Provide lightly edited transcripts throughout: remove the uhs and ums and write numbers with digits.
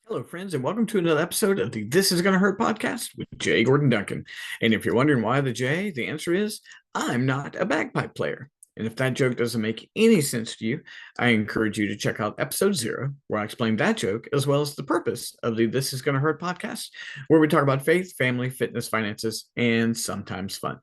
Hello, friends, and welcome to another episode of the This Is Gonna Hurt podcast with Jay Gordon Duncan. And if you're wondering why the J, the answer is I'm not a bagpipe player. And if that joke doesn't make any sense to you, I encourage you to check out episode 0, where I explain that joke as well as the purpose of the This Is Gonna Hurt podcast, where we talk about faith, family, fitness, finances, and sometimes fun.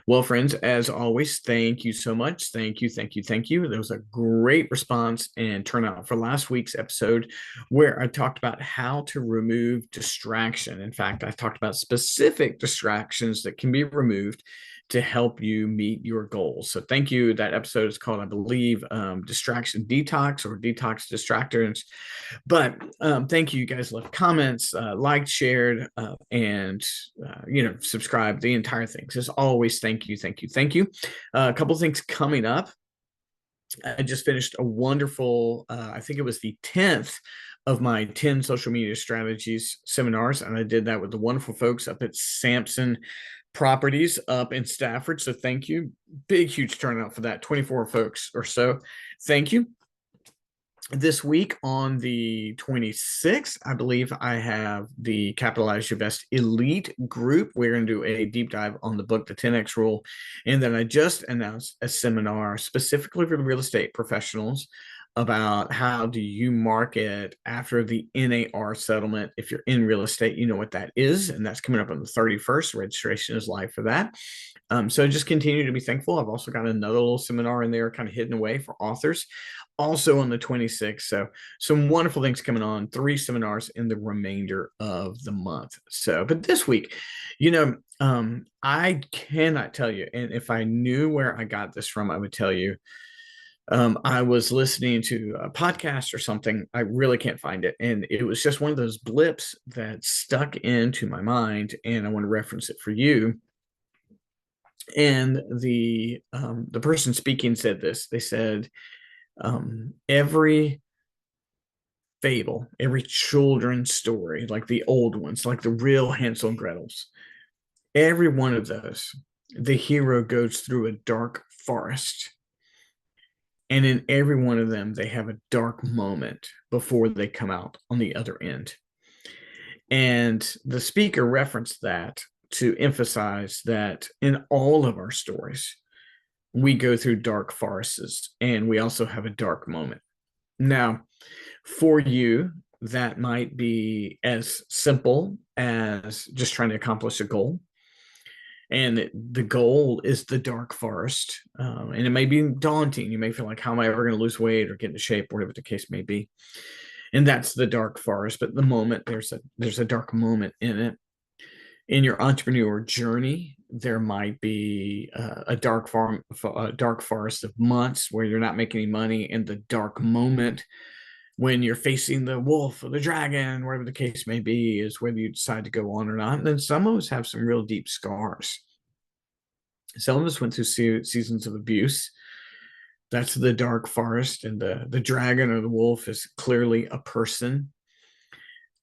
Well, friends, as always, thank you so much. Thank you, thank you, thank you. There was a great response and turnout for last week's episode where I talked about how to remove distraction. In fact, I talked about specific distractions that can be removed to help you meet your goals. So thank you. That episode is called, I believe, Distraction Detox or Detox Distractors. But thank you. You guys left comments, liked, shared, and subscribe, the entire thing. So as always, thank you, thank you, thank you. A couple of things coming up. I just finished a wonderful, I think it was the 10th of my 10 social media strategies seminars. And I did that with the wonderful folks up at Sampson Properties up in Stafford. So thank you. Big, huge turnout for that. 24 folks or so. Thank you. This week on the 26th, I believe I have the Capitalize Your Best Elite group. We're going to do a deep dive on the book, The 10X Rule. And then I just announced a seminar specifically for the real estate professionals about how do you market after the NAR settlement. If you're in real estate, you know what that is. And that's coming up on the 31st. Registration is live for that. So just continue to be thankful. I've also got another little seminar in there kind of hidden away for authors, also on the 26th. So some wonderful things coming on, 3 seminars in the remainder of the month. So, but this week, I cannot tell you. And if I knew where I got this from, I would tell you. I was listening to a podcast or something. I really can't find it. And it was just one of those blips that stuck into my mind. And I want to reference it for you. And the person speaking said this. They said, every fable, every children's story, like the old ones, like the real Hansel and Gretel's, every one of those, the hero goes through a dark forest. And in every one of them, they have a dark moment before they come out on the other end. And the speaker referenced that to emphasize that in all of our stories, we go through dark forests and we also have a dark moment. Now, for you, that might be as simple as just trying to accomplish a goal. And the goal is the dark forest. And it may be daunting. You may feel like, how am I ever going to lose weight or get into shape, whatever the case may be. And that's the dark forest. But the moment, there's a dark moment in it. In your entrepreneur journey, there might be a dark forest of months where you're not making any money, and the dark moment when you're facing the wolf or the dragon, whatever the case may be, is whether you decide to go on or not. And then some of us have some real deep scars. Some of us went through seasons of abuse. That's the dark forest, and the dragon or the wolf is clearly a person.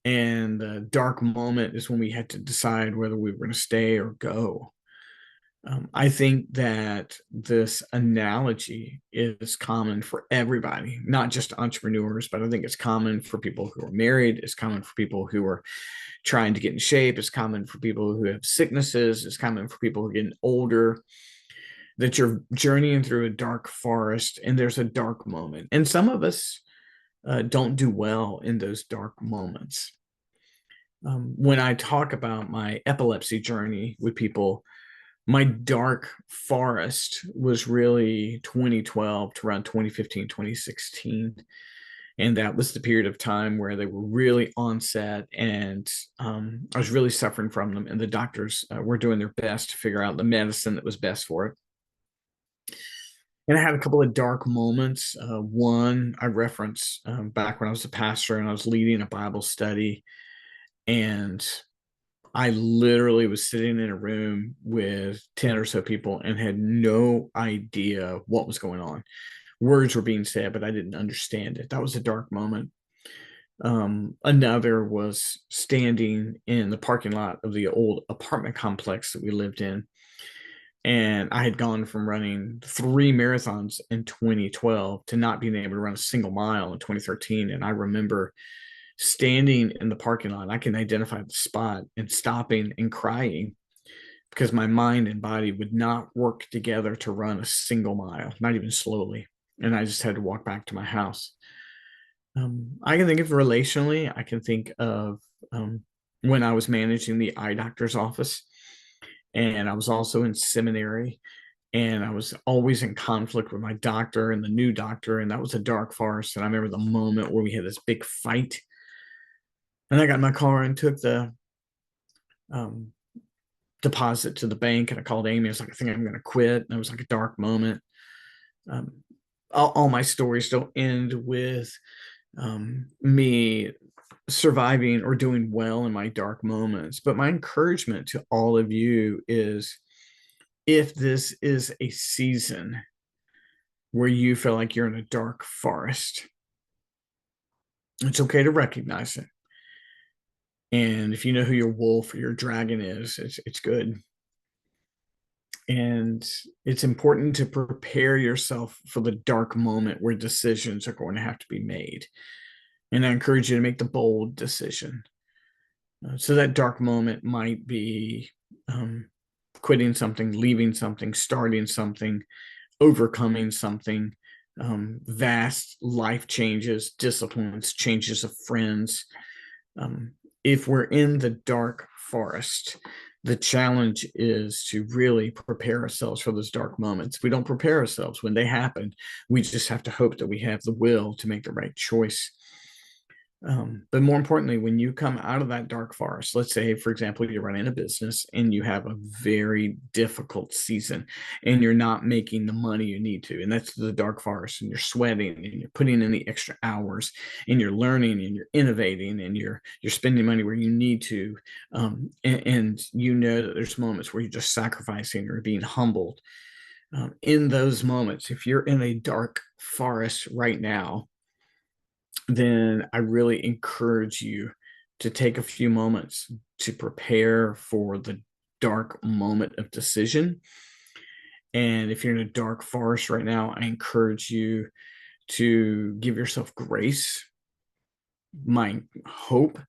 And the dark moment is when we had to decide whether we were going to stay or go. I think that this analogy is common for everybody, not just entrepreneurs, but I think it's common for people who are married. It's common for people who are trying to get in shape. It's common for people who have sicknesses. It's common for people who are getting older, that you're journeying through a dark forest and there's a dark moment. And some of us don't do well in those dark moments. When I talk about my epilepsy journey with people, my dark forest was really 2012 to around 2015, 2016. And that was the period of time where they were really onset, and I was really suffering from them. And the doctors were doing their best to figure out the medicine that was best for it. And I had a couple of dark moments. One I reference back when I was a pastor and I was leading a Bible study. And I literally was sitting in a room with 10 or so people and had no idea what was going on. Words were being said, but I didn't understand it. That was a dark moment. Another was standing in the parking lot of the old apartment complex that we lived in. And I had gone from running 3 marathons in 2012 to not being able to run a single mile in 2013. And I remember standing in the parking lot, I can identify the spot and stopping and crying because my mind and body would not work together to run a single mile, not even slowly. And I just had to walk back to my house. I can think of relationally, I can think of when I was managing the eye doctor's office, and I was also in seminary, and I was always in conflict with my doctor and the new doctor, and that was a dark farce. And I remember the moment where we had this big fight, and I got in my car and took the um, deposit to the bank, and I called Amy. I was like, I think I'm going to quit. And it was like a dark moment. Um, all my stories don't end with me surviving or doing well in my dark moments. But my encouragement to all of you is, if this is a season where you feel like you're in a dark forest, it's okay to recognize it. And if you know who your wolf or your dragon is, it's good. And it's important to prepare yourself for the dark moment where decisions are going to have to be made. And I encourage you to make the bold decision. So that dark moment might be quitting something, leaving something, starting something, overcoming something, vast life changes, disciplines, changes of friends. If we're in the dark forest, the challenge is to really prepare ourselves for those dark moments. We don't prepare ourselves when they happen. We just have to hope that we have the will to make the right choice. But more importantly, when you come out of that dark forest, let's say, for example, you're running a business and you have a very difficult season and you're not making the money you need to, and that's the dark forest, and you're sweating and you're putting in the extra hours and you're learning and you're innovating and you're spending money where you need to, and you know that there's moments where you're just sacrificing or being humbled. In those moments, if you're in a dark forest right now, then I really encourage you to take a few moments to prepare for the dark moment of decision. And if you're in a dark forest right now, I encourage you to give yourself grace. My hope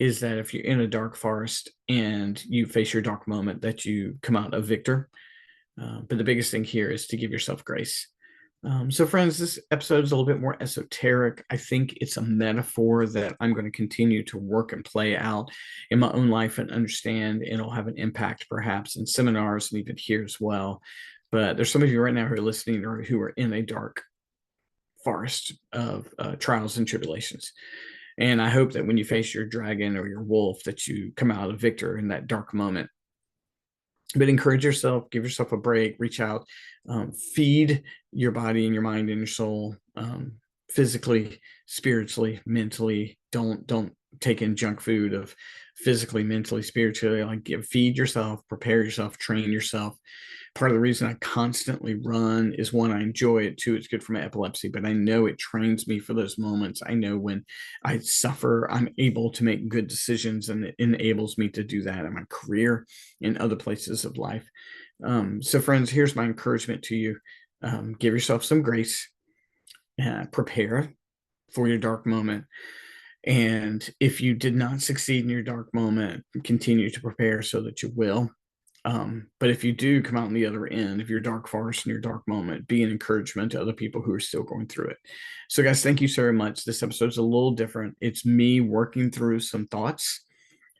is that if you're in a dark forest and you face your dark moment, that you come out a victor. But the biggest thing here is to give yourself grace. So, friends, this episode is a little bit more esoteric. I think it's a metaphor that I'm going to continue to work and play out in my own life and understand, and it'll have an impact perhaps in seminars and even here as well. But there's some of you right now who are listening or who are in a dark forest of trials and tribulations. And I hope that when you face your dragon or your wolf, that you come out a victor in that dark moment. But encourage yourself, give yourself a break, reach out, feed your body and your mind and your soul, physically, spiritually, mentally. Don't take in junk food of physically, mentally, spiritually. Like, feed yourself, prepare yourself, train yourself. Part of the reason I constantly run is, one, I enjoy it. Two, it's good for my epilepsy, but I know it trains me for those moments. I know when I suffer, I'm able to make good decisions, and it enables me to do that in my career, in other places of life. So, friends, here's my encouragement to you. Give yourself some grace, prepare for your dark moment. And if you did not succeed in your dark moment, continue to prepare so that you will. But if you do come out on the other end of your dark forest and your dark moment, be an encouragement to other people who are still going through it. So, guys, thank you so very much. This episode's a little different. It's me working through some thoughts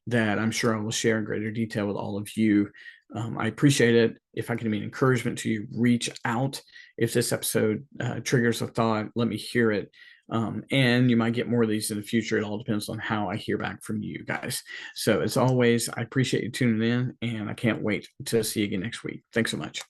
that I'm sure I will share in greater detail with all of you. I appreciate it. If I can be an encouragement to you, reach out. If this episode triggers a thought, let me hear it. And you might get more of these in the future. It all depends on how I hear back from you guys. So as always, I appreciate you tuning in, and I can't wait to see you again next week. Thanks so much.